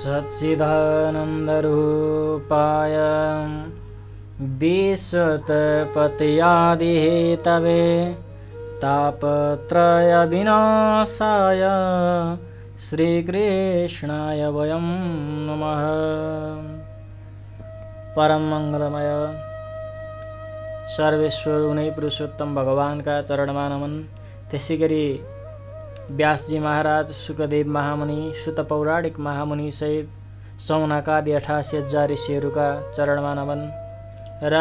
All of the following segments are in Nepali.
सच्चिदानन्दरूपाय विश्वोत्पत्त्यादिहेतवे तापत्रयविनाशाय श्रीकृष्णाय वयं नमः। परम मंगलमय सर्वेश्वर उनै पुरुषोत्तम भगवान का चरणमा नमन। त्यसै गरी व्यासजी महाराज, सुखदेव महामुनि, सुत पौराणिक महामुनि सहित सौनकादि 88,000 ऋषिहरूका चरणमा नमन र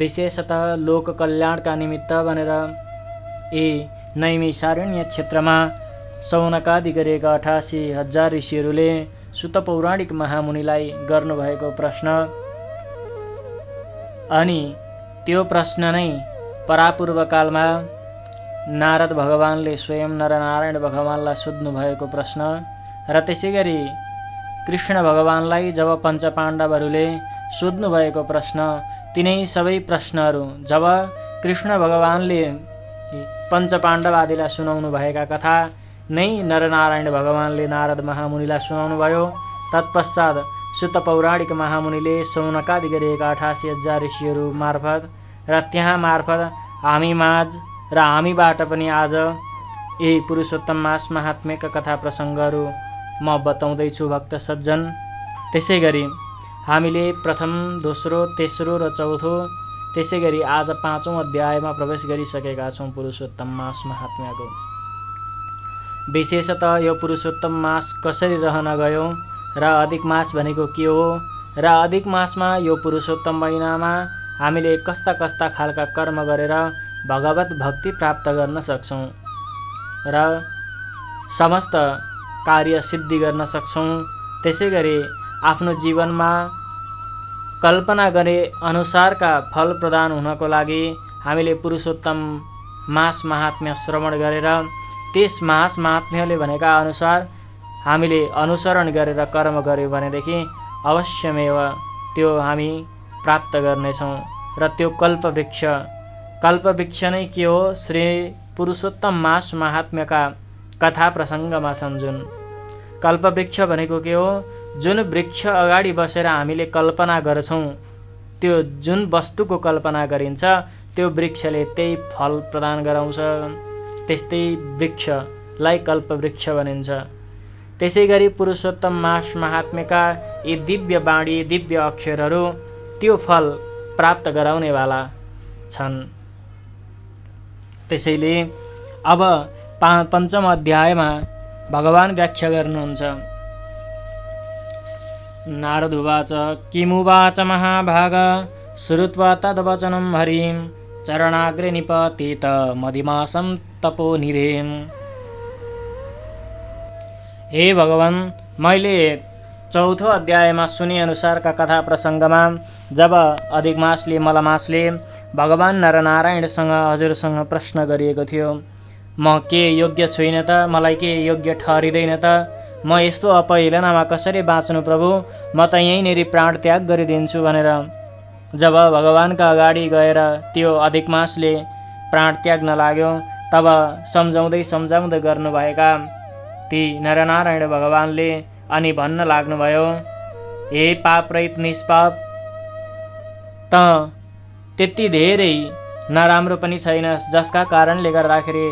विशेषतः लोक कल्याणका निमित्त भनेर यी नैमिषारण्य क्षेत्रमा सौनकादि गरेका 88,000 ऋषिहरूले सुत पौराणिक महामुनिलाई गर्नुभएको प्रश्न, अनि त्यो प्रश्न नै परापूर्व कालमा नारद भगवानले स्वयं नरनारायण भगवानलाई सोध्नु भएको प्रश्न र त्यसै गरी कृष्ण भगवानलाई जब पञ्चपाण्डवहरूले सोध्नु भएको प्रश्न, तिनै सबै प्रश्नहरू जब कृष्ण भगवानले पञ्चपाण्डव आदिलाई सुनाउनु भएका कथा नै नरनारायण भगवानले नारद महामुनिलाई सुनाउनु भयो। तत्पश्चात सुत पौराणिक महामुनिले सौनकादि गरेका 88,000 ऋषिहरू मार्फत र त्यहाँ मार्फत हामीमाझ र हामीबाट पनि आज यही पुरुषोत्तम मास महात्म्यका कथा प्रसङ्गहरू म बताउँदैछु भक्त सज्जन। त्यसै गरी हामीले प्रथम, दोस्रो, तेस्रो र चौथो, त्यसै गरी आज 5औं अध्यायमा प्रवेश गरिसकेका छौँ पुरुषोत्तम मास महात्म्यको। विशेषतः यो पुरुषोत्तम मास कसरी रहन गयो र अधिक मास भनेको के हो र अधिक मासमा यो पुरुषोत्तम महिनामा हामीले कस्ता कस्ता खालका कर्म गरेर भगवत भक्ति प्राप्त गर्न सक्छौँ र समस्त कार्य सिद्धि गर्न सक्छौँ। त्यसै गरी आफ्नो जीवनमा कल्पना गरे अनुसारका फल प्रदान हुनको लागि हामीले पुरुषोत्तम मास महात्म्य श्रवण गरेर त्यस मास महात्म्यले भनेका अनुसार हामीले अनुसरण गरेर कर्म गर्यौँ भनेदेखि अवश्यमेव त्यो हामी प्राप्त गर्नेछौँ। र त्यो कल्पवृक्ष नै के हो? श्री पुरुषोत्तम मास महात्म्यका कथा प्रसङ्गमा सम्झुन्। कल्पवृक्ष भनेको के हो? जुन वृक्ष अगाडि बसेर हामीले कल्पना गर्छौँ, त्यो जुन वस्तुको कल्पना गरिन्छ त्यो वृक्षले त्यही फल प्रदान गराउँछ, त्यस्तै वृक्षलाई कल्पवृक्ष भनिन्छ। त्यसै गरी पुरुषोत्तम मास महात्म्यका यी दिव्य वाणी, दिव्य अक्षरहरू त्यो फल प्राप्त गराउनेवाला छन्। त्यसैले अब 5औं अध्यायमा भगवान व्याख्या गर्नुहुन्छ। नारद उवाच किमुवाच महाभाग श्रुत्वा तद्वचनं हरिं चरणाग्रे निपतित मदिमासं तपोनिधिं। हे भगवान, मैले 4औं अध्यायमा सुने अनुसारका कथा प्रसङ्गमा जब अधिक मासले मलमासले भगवान नरनारायणसँग हजुरसँग प्रश्न गरिएको थियो, म के योग्य छुइन त? मलाई के योग्य ठहरिँदैन त? म यस्तो अपहेलनामा कसरी बाँच्नु प्रभु? म त यहीँनेरि प्राण त्याग गरिदिन्छु भनेर जब भगवानका अगाडि गएर त्यो अधिक मासले प्राण त्याग्न लाग्यो, तब सम्झाउँदै गर्नुभएका ती नरनारायण भगवानले अनि भन्न लाग्नुभयो, हे पाप रहित निष्पाप, त त्यति धेरै नराम्रो पनि छैनस् जसका कारणले गर्दाखेरि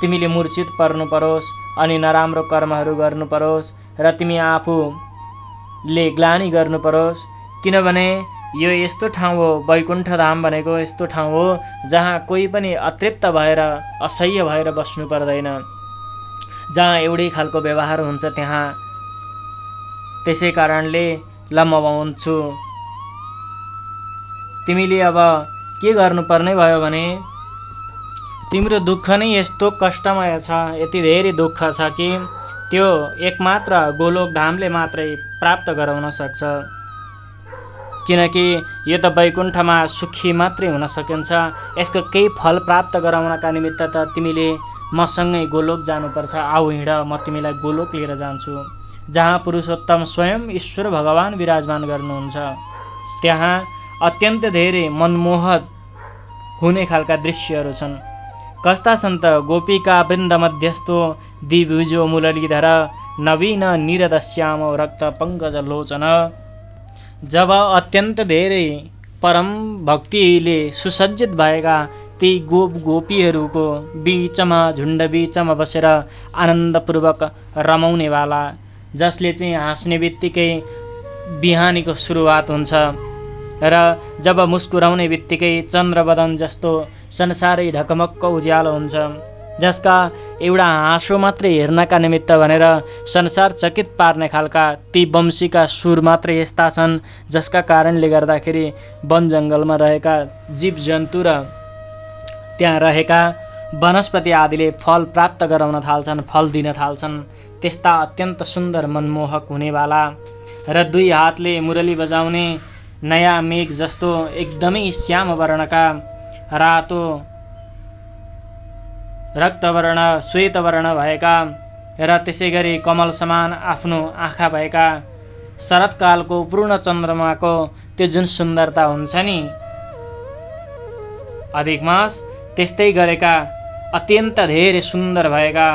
तिमीले मूर्छित पर्नु परोस् अनि नराम्रो कर्महरू गर्नु परोस् र तिमी आफूले ग्लानी गर्नु परोस्। किनभने यो यस्तो ठाउँ हो, वैकुण्ठ धाम भनेको यस्तो ठाउँ हो जहाँ कोही पनि अतृप्त भएर असह्य भएर बस्नु पर्दैन, जहाँ एउटै खालको व्यवहार हुन्छ त्यहाँ। त्यसै कारणले ल म भन्छु, तिमीले अब के गर्नुपर्ने भयो भने तिम्रो दुःख नै यस्तो कष्टमय छ, यति धेरै दुःख छ कि त्यो एकमात्र गोलोक धामले मात्रै प्राप्त गराउन सक्छ। किनकि यो त वैकुण्ठमा सुखी मात्रै हुन सकिन्छ। यसको केही फल प्राप्त गराउनका निमित्त त तिमीले मसँगै गोलोक जानुपर्छ। आऊ हिँड, म तिमीलाई गोलोक लिएर जान्छु, जहाँ पुरुषोत्तम स्वयं ईश्वर भगवान विराजमान गर्नुहुन्छ। त्यहाँ अत्यन्त धेरै मनमोहक हुने खालका दृश्यहरू छन्। कस्ता छन् त? गोपिका वृन्द मध्यस्थो द्विभुजो मुरलीधर नवीन निरदश्याम रक्त पंकज लोचन। जब अत्यन्त धेरै परम भक्तिले सुसज्जित भएका ती गोप गोपीहरूको बीचमा झुण्ड बीचमा बसेर आनन्दपूर्वक रमाउनेवाला, जसले चाहिँ हाँस्ने बित्तिकै बिहानीको सुरुवात हुन्छ र जब मुस्कुराउने बित्तिकै चन्द्रबदन जस्तो संसारै ढकमक्क उज्यालो हुन्छ, जसका एउटा हाँसो मात्रै हेर्नका निमित्त भनेर संसार चकित पार्ने खालका ती वंशीका सुर मात्रै यस्ता छन्, जसका कारणले गर्दाखेरि वन जङ्गलमा रहेका जीवजन्तु र त्यहाँ रहेका वनस्पति आदिले फल प्राप्त गराउन थाल्छन्, फल दिन थाल्छन्। त्यस्ता अत्यन्त सुन्दर मनमोहक हुनेवाला र दुई हातले मुरली बजाउने नयाँ मेघ जस्तो एकदमै श्याम वर्णका, रातो रक्तवर्ण श्वेतवर्ण भएका र त्यसै गरी कमल समान आफ्नो आँखा भएका शरतकालको पूर्ण चन्द्रमाको त्यो जुन सुन्दरता हुन्छ नि अधिक मास, त्यस्तै गरेका अत्यन्त धेरै सुन्दर भएका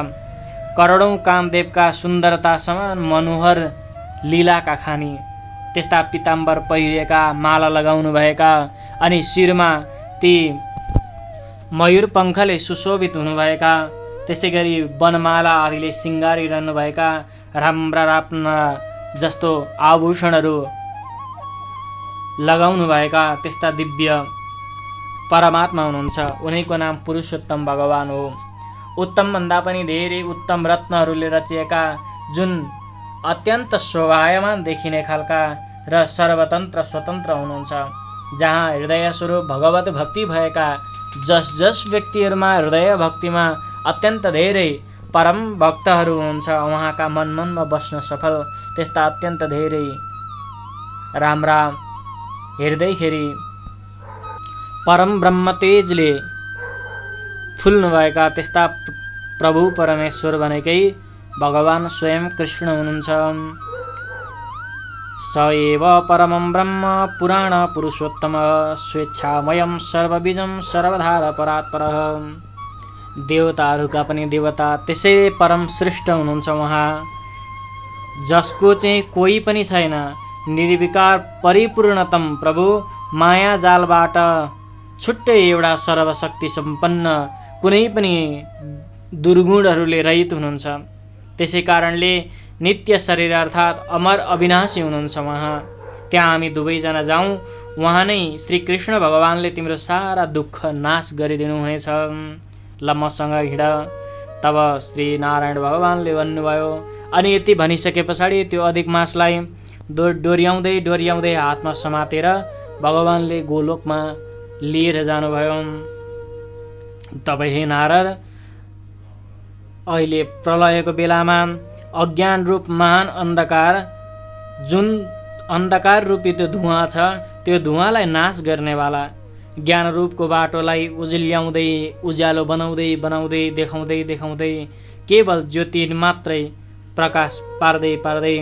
करोडौं कामदेवका सुन्दरता समान मनोहर लीलाका खानी, त्यस्ता पिताम्बर पहिरेका, माला लगाउनु भएका अनि शिरमा ती मयूर पंखले सुशोभित हुनुभएका, त्यसै गरी वनमाला आदिले सिंगारिरहनु भएका राम्रा राप्रा जस्तो आभूषणहरू लगाउनु भएका त्यस्ता दिव्य परमात्मा हुनुहुन्छ। उनीको नाम पुरुषोत्तम भगवान हो। उत्तम भन्दा पनि धेरै उत्तम रत्नहरूले रचिएका, जुन अत्यन्त शोभायमान देखिने खालका र सर्वतन्त्र स्वतन्त्र हुनुहुन्छ, जहाँ हृदय स्वरूप भगवत भक्ति भएका जस जस व्यक्तिहरूमा हृदय भक्तिमा अत्यन्त धेरै परम भक्तहरू हुनुहुन्छ, उहाँका मनमा बस्न सफल त्यस्ता अत्यन्त धेरै राम्रा हेर्दैखेरि परम ब्रह्म तेजले फुल्नुभएका त्यस्ता प्रभु परमेश्वर भनेकै भगवान स्वयं कृष्ण हुनुहुन्छ। स एव परमं ब्रह्म पुराण पुरुषोत्तम स्वेच्छामयं सर्वबीजं सर्वधार परात्परः। देवताहरूका पनि देवता त्यसै परम श्रेष्ठ हुनुहुन्छ उहाँ, जसको चाहिँ कोही पनि छैन, निर्विकार परिपूर्णतम प्रभु, माया जालबाट छुट्टै एउटा सर्वशक्ति सम्पन्न, कुनै पनि दुर्गुणहरूले रहित हुनुहुन्छ। त्यसै कारणले नित्य शरीर अर्थात् अमर अविनाशी हुनुहुन्छ उहाँ। त्यहाँ हामी दुवैजना जाउँ, उहाँ नै श्री कृष्ण भगवानले तिम्रो सारा दुःख नाश गरिदिनु हुनेछ, ल मसँग हिँड। तब श्री नारायण भगवानले भन्नुभयो। अनि यति भनिसके पछाडि त्यो अधिक मासलाई डोर्याउँदै डोर्याउँदै हातमा समातेर भगवानले गोलोकमा लिएर जानुभयो। तब हे नारद, अहिले प्रलयको बेलामा अज्ञान रूप महान अन्धकार, जुन अन्धकार रूपी त्यो धुवाँ छ, त्यो धुवाँलाई नाश गर्नेवाला ज्ञान रूपको बाटोलाई उजिल्याउँदै उज्यालो बनाउँदै बनाउँदै देखाउँदै देखाउँदै केवल ज्योति मात्रै प्रकाश पार्दै पार्दै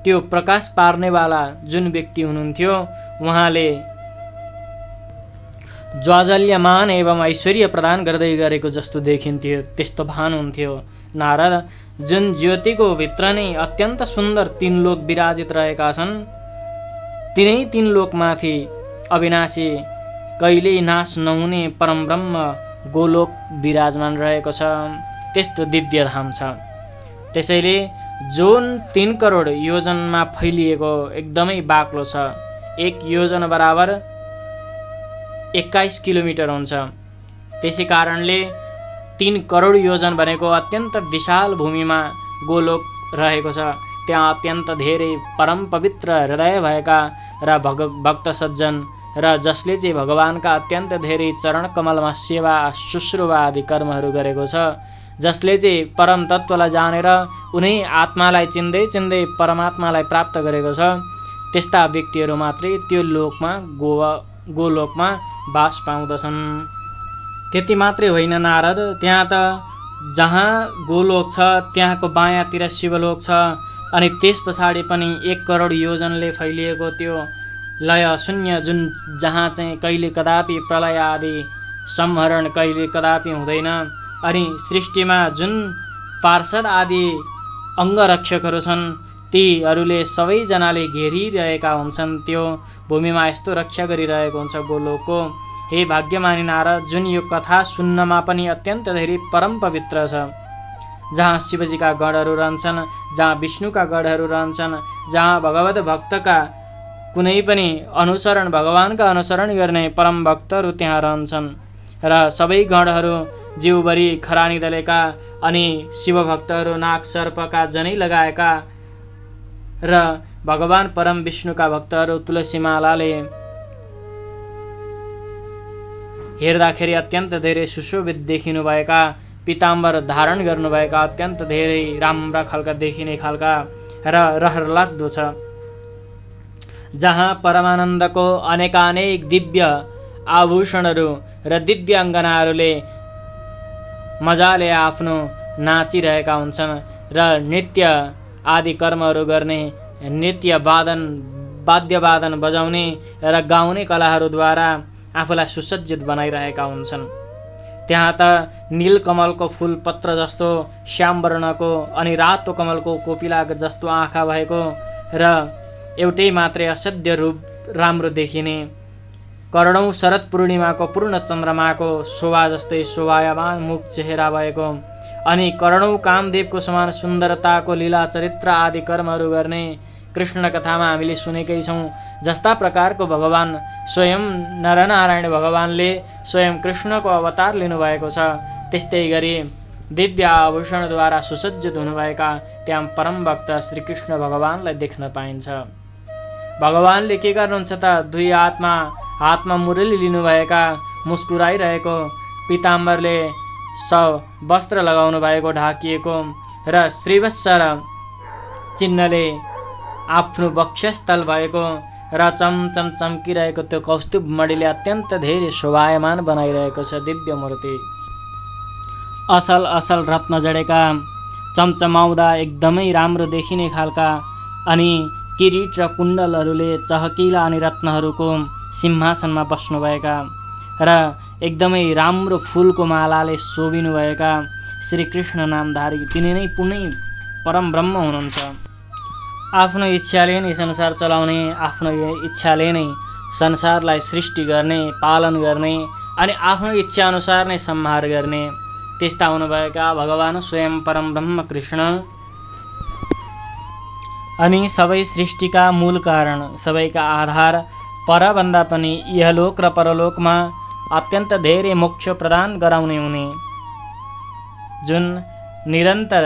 त्यो प्रकाश पार्नेवाला जुन व्यक्ति हुनुहुन्थ्यो, उहाँले ज्वाजल्यमान एवं ऐश्वर्य प्रदान गर्दै गरेको जस्तो देखिन्थ्यो, त्यस्तो भान हुन्थ्यो। नारद, जुन ज्योतिको भित्र नै अत्यन्त सुन्दर 3 लोक विराजित रहेका छन्, तिनै 3 लोकमाथि अविनाशी कहिल्यै नाश नहुने परमब्रह्म गोलोक विराजमान रहेको छ, त्यस्तो दिव्य धाम छ। त्यसैले जुन 3 करोड योजनमा फैलिएको एकदमै बाक्लो छ, 1 योजन बराबर 21 किलोमिटर हुन्छ। त्यसै कारणले 3 करोड योजन भनेको अत्यन्त विशाल भूमिमा गोलोक रहेको छ। त्यहाँ अत्यन्त धेरै परम पवित्र हृदय भएका र भक्त सज्जन र जसले चाहिँ भगवानका अत्यन्त धेरै चरण कमलमा सेवा शुश्रूषा आदि कर्महरू गरेको छ, जसले चाहिँ परम तत्त्वलाई जानेर उनै आत्मालाई चिन्दै चिन्दै परमात्मालाई प्राप्त गरेको छ, त्यस्ता व्यक्तिहरू मात्रै त्यो लोकमा गोलोकमा बास पाउँदछन्। त्यति मात्रै होइन नारद, त्यहाँ त जहाँ गोलोक छ त्यहाँको बायाँतिर शिवलोक छ, अनि त्यस पछाडि पनि 1 करोड योजनले फैलिएको त्यो लय शून्य, जुन जहाँ चाहिँ कहिले कदापि प्रलय आदि संहरण कहिले कदापि हुँदैन, अनि सृष्टिमा जुन पार्षद आदि अङ्गरक्षकहरू छन्, तीहरूले सबैजनाले घेरिरहेका हुन्छन्। त्यो भूमिमा यस्तो रक्षा गरिरहेको हुन्छ गोलोकको। हे भाग्यमानी नारद, जुन यो कथा सुन्नमा पनि अत्यन्त धेरै परम पवित्र छ, जहाँ शिवजीका गणहरू रहन्छन्, जहाँ विष्णुका गणहरू रहन्छन्, जहाँ भगवत भक्तका कुनै पनि अनुसरण भगवानका अनुसरण गर्ने परम भक्तहरू त्यहाँ रहन्छन् र सबै गणहरू जिउभरि खरानी दलेका अनि शिवभक्तहरू नाग सर्पका जनै लगाएका र भगवान परम विष्णुका भक्तहरू तुलसीमालाले हेर्दाखेरि अत्यन्त धेरै सुशोभित देखिनुभएका, पीताम्बर धारण गर्नुभएका, अत्यन्त धेरै राम्रा खालका देखिने खालका र रहरलाग्दो छ। जहाँ परमानन्दको अनेकानेक दिव्य आभूषणहरू र दिव्याङ्गनाहरूले मजाले आफ्नो नाचिरहेका हुन्छन् र नृत्य आदि कर्महरू गर्ने, नृत्य वाद्यवादन बजाउने र गाउने कलाहरूद्वारा आफूलाई सुसज्जित बनाइरहेका हुन्छन्। त्यहाँ त नीलकमलको फूल पत्र जस्तो श्याम वर्णको अनि रातो कमलको कोपिला जस्तो आँखा भएको र एउटै मात्रै असाध्य रूप राम्रो देखिने, करोडौँ शरद पूर्णिमाको पूर्ण चन्द्रमाको शोभा जस्तै शोभायमान मुख चेहरा भएको अनि करोडौँ कामदेवको समान सुन्दरताको लीला चरित्र आदि कर्महरू गर्ने कृष्ण कथामा हामीले सुनेकै छौँ। जस्ता प्रकारको भगवान स्वयं नरनारायण भगवानले स्वयं कृष्णको अवतार लिनुभएको छ, त्यस्तै गरी दिव्य आभूषणद्वारा सुसज्जित हुनुभएका त्यहाँ परम भक्त श्रीकृष्ण भगवानलाई देख्न पाइन्छ। भगवानले के गर्नुहुन्छ त, दुई हातमा मुरली लिनुभएका, मुस्कुराइरहेको, पीताम्बरले वस्त्र लगाउनु भएको ढाकिएको र श्रीवत्स चिन्हले आफ्नो वक्षस्थल भएको र चमचम चम्किरहेको त्यो कौस्तुभ मणिले अत्यन्त धेरै शोभायमान बनाइरहेको छ दिव्य मूर्ति। असल रत्न जडेका, चमचमाउँदा एकदमै राम्रो देखिने खालका अनि किरीट र कुण्डलहरूले चहकिला अनि रत्नहरूको सिंहासनमा बस्नुभएका र एकदमै राम्रो फुलको मालाले शोभिनुभएका श्रीकृष्ण नामधारी तिनी नै पुनै परम ब्रह्म हुनुहुन्छ। आफ्नो इच्छाले नै संसार चलाउने, आफ्नो इच्छाले नै संसारलाई सृष्टि गर्ने, पालन गर्ने अनि आफ्नो इच्छाअनुसार नै संहार गर्ने त्यस्ता हुनुभएका भगवान स्वयं परम ब्रह्म कृष्ण अनि सबै सृष्टिका मूल कारण, सबैका आधार, परभन्दा पनि इहलोक र परलोकमा अत्यन्त धेरै मोक्ष प्रदान गराउने हुने, जुन निरन्तर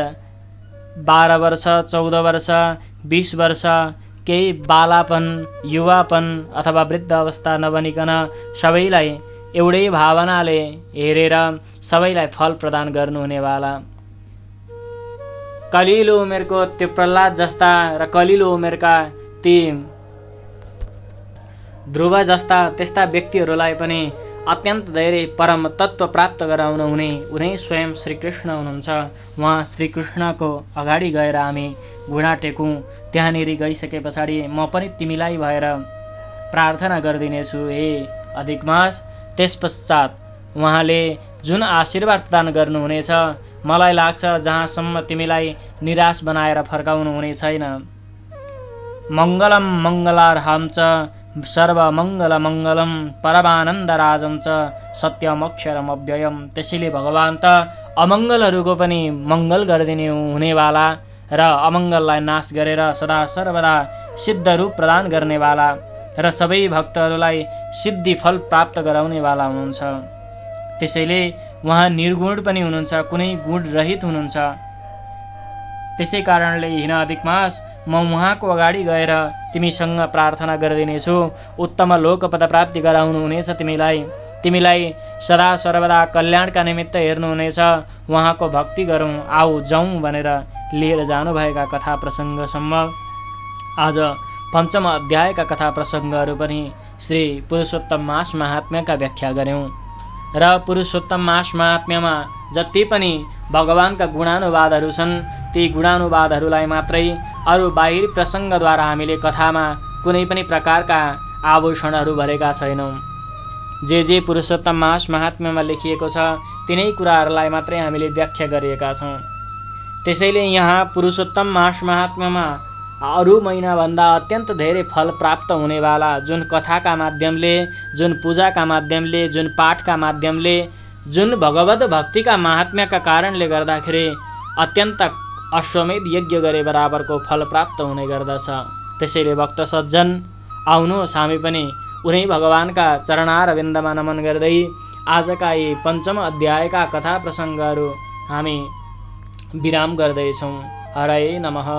12 वर्ष, 14 वर्ष, 20 वर्ष, केही बालापन, युवापन अथवा वृद्ध अवस्था नबनिकन सबैलाई एउटै भावनाले हेरेर सबैलाई फल प्रदान गर्नुहुनेवाला, कलिलो उमेरको त्यो प्रह्लाद जस्ता र कलिलो उमेरका ती ध्रुव जस्ता त्यस्ता व्यक्तिहरूलाई पनि अत्यन्त धेरै परम तत्त्व प्राप्त गराउन हुने उनी स्वयं श्रीकृष्ण हुनुहुन्छ। उहाँ श्रीकृष्णको अगाडि गएर हामी घुँडा टेकौँ। त्यहाँनिर गइसके पछाडि म पनि तिमीलाई भएर प्रार्थना गरिदिनेछु हे अधिक मास। त्यसपश्चात उहाँले जुन आशीर्वाद प्रदान गर्नुहुनेछ, मलाई लाग्छ जहाँसम्म तिमीलाई निराश बनाएर फर्काउनु हुने छैन। मङ्गलम मङ्गलार्हं च सर्वमङ्गलमङ्गलम परमानन्दराजं च सत्यमक्षरमव्ययम्। त्यसैले भगवान त अमङ्गलहरूको पनि मङ्गल गरिदिने हुनेवाला र अमङ्गललाई नाश गरेर सदा सर्वदा सिद्ध रूप प्रदान गर्नेवाला र सबै भक्तहरूलाई सिद्धि फल प्राप्त गराउनेवाला हुनुहुन्छ। त्यसैले उहाँ निर्गुण पनि हुनुहुन्छ, कुनै गुण रहित हुनुहुन्छ। त्यसै कारणले हिन अधिक मास म उहाँको अगाडि गएर तिमीसँग प्रार्थना गरिदिनेछु। उत्तम लोकपद प्राप्ति गराउनु हुनेछ तिमीलाई सदा सर्वदा कल्याणका निमित्त हेर्नुहुनेछ। उहाँको भक्ति गरौँ, आऊ जाउँ भनेर लिएर जानुभएका कथा प्रसङ्गसम्म आज पञ्चम अध्यायका कथा प्रसङ्गहरू पनि श्री पुरुषोत्तम मास महात्म्यका व्याख्या गऱ्यौँ र पुरुषोत्तम मास महात्म्यमा जति पनि भगवानका गुणानुवादहरू छन्, ती गुणानुवादहरूलाई मात्रै अरू बाहिरी प्रसङ्गद्वारा हामीले कथामा कुनै पनि प्रकारका आभूषणहरू भरेका छैनौँ। जे पुरुषोत्तम मास महात्म्यमा लेखिएको छ तिनै कुराहरूलाई मात्रै हामीले व्याख्या गरिएका छौँ। त्यसैले यहाँ पुरुषोत्तम मास महात्म्यमा अरू महिनाभन्दा अत्यन्त धेरै फल प्राप्त हुनेवाला जुन कथाका माध्यमले, जुन पूजाका माध्यमले, जुन पाठका माध्यमले, जुन भगवत भक्तिका महात्म्यका कारणले गर्दाखेरि अत्यन्त अश्वमेध यज्ञ गरे बराबरको फल प्राप्त हुने गर्दछ। त्यसैले भक्त सज्जन आउनुहोस् हामी पनि उनै भगवानका चरणारविन्दमा नमन गर्दै आजका यी पञ्चम अध्यायका कथा प्रसङ्गहरू हामी विराम गर्दैछौँ। हरये नमः।